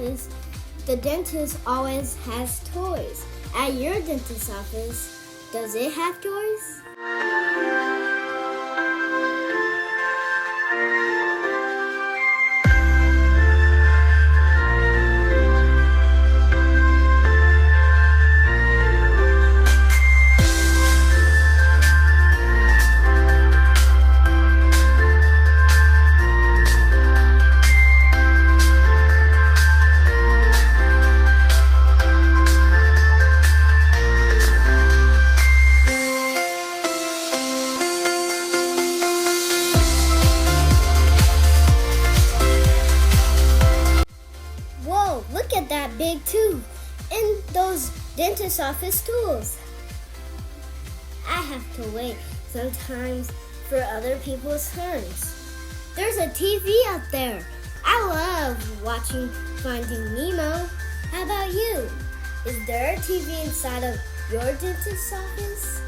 office, the dentist always has toys. At your dentist's office, does it have toys? Look at that big tooth and those dentist office tools. I have to wait sometimes for other people's turns. There's a TV out there. I love watching Finding Nemo. How about you? Is there a TV inside of your dentist's office?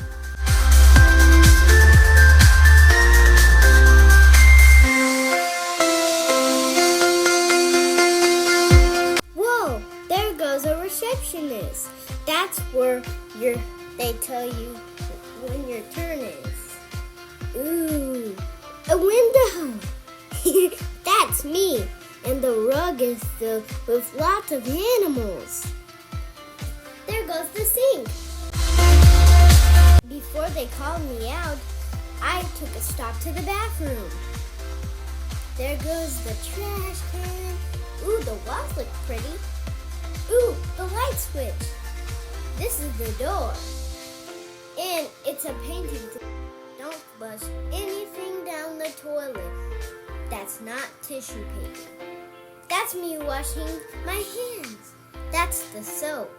Receptionist. That's where they tell you when your turn is. Ooh, a window. That's me. And the rug is filled with lots of animals. There goes the sink. Before they called me out, I took a stop to the bathroom. There goes the trash can. Ooh, the walls look pretty. Ooh, the light switch. This is the door. And it's a painting. Don't flush anything down the toilet that's not tissue paper. That's me washing my hands. That's the soap.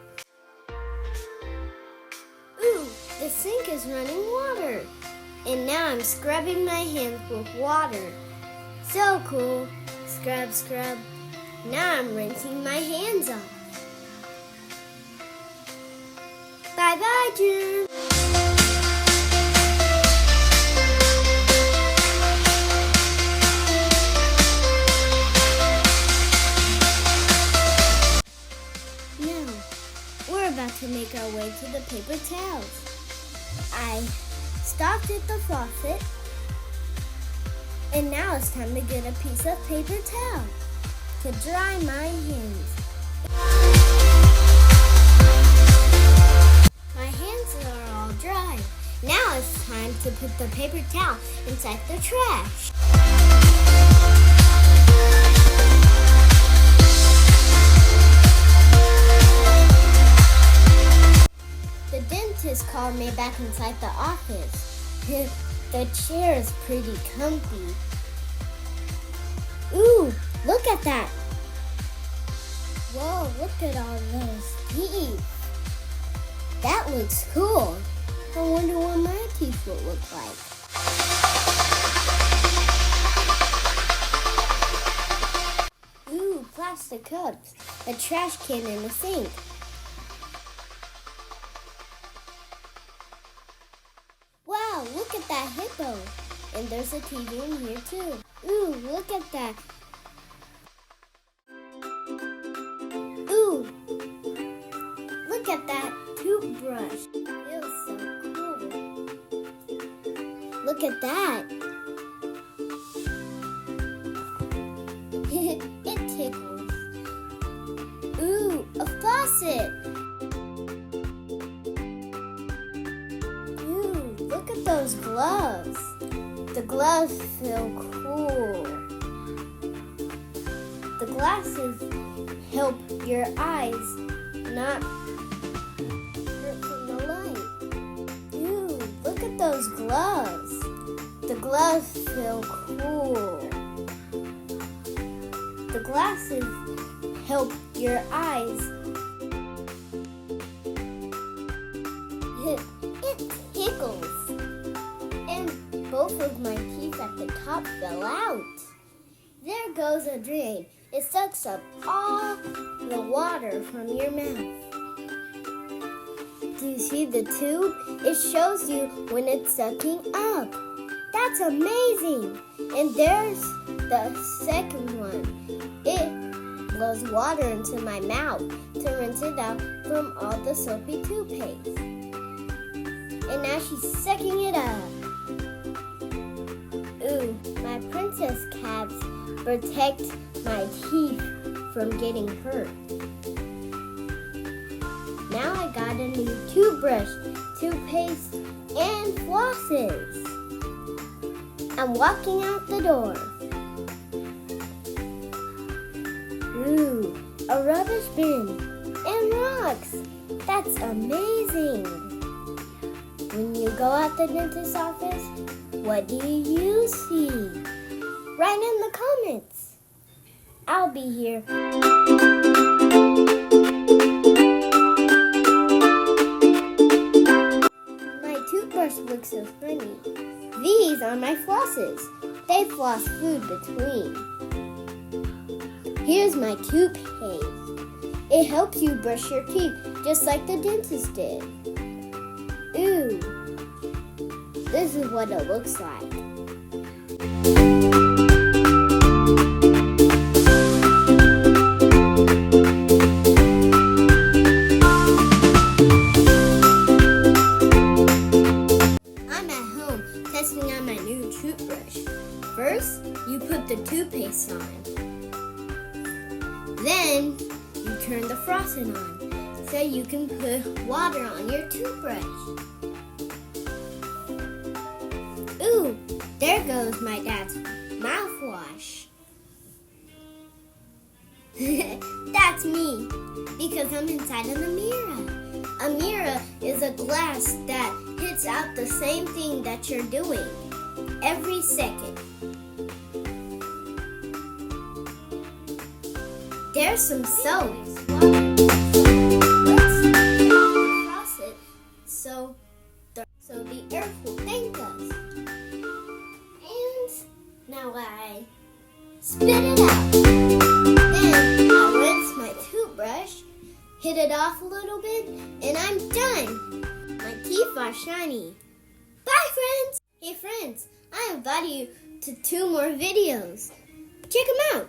Ooh, the sink is running water. And now I'm scrubbing my hands with water. So cool. Scrub, scrub. Now I'm rinsing my hands off. Bye-bye, June. Now, we're about to make our way to the paper towels. I stopped at the faucet, and now it's time to get a piece of paper towel to dry my hands. Dry. Now it's time to put the paper towel inside the trash. The dentist called me back inside the office. The chair is pretty comfy. Ooh, look at that. Whoa, look at all those teeth. That looks cool. I wonder what my teeth will look like. Ooh, plastic cups, a trash can, and a sink. Wow, look at that hippo. And there's a TV in here too. Ooh, look at that. Ooh, look at that toothbrush. Feels so cool. Look at that. It tickles. Ooh, a faucet. Ooh, look at those gloves. The gloves feel cool. The glasses help your eyes not hurt from the light. Ooh, look at those gloves. The gloves feel cool. The glasses help your eyes. It tickles. And both of my teeth at the top fell out. There goes a drain. It sucks up all the water from your mouth. Do you see the tube? It shows you when it's sucking up. That's amazing. And there's the second one. blows water into my mouth to rinse it out from all the soapy toothpaste. And now she's sucking it up. Ooh, my princess caps protect my teeth from getting hurt. Now I got a new toothbrush, toothpaste, and flosses. I'm walking out the door. Ooh, a rubbish bin and rocks. That's amazing. When you go out the dentist's office, what do you see? Write in the comments. I'll be here. My toothbrush looks so funny. These are my flosses. They floss food between. Here's my toothpaste. It helps you brush your teeth just like the dentist did. Ooh, this is what it looks like. I'm at home testing out my new toothbrush. First, you put the toothpaste on. Then, you turn the frosting on so you can put water on your toothbrush. Ooh, there goes my dad's mouthwash. That's me, because I'm inside of a mirror. A mirror is a glass that hits out the same thing that you're doing every second. There's some soap. Let's cross it so the earth will thank us. And now I spit it out. Then I rinse my toothbrush, hit it off a little bit, and I'm done. My teeth are shiny. Bye, friends! Hey, friends, I invite you to 2 more videos. Check them out.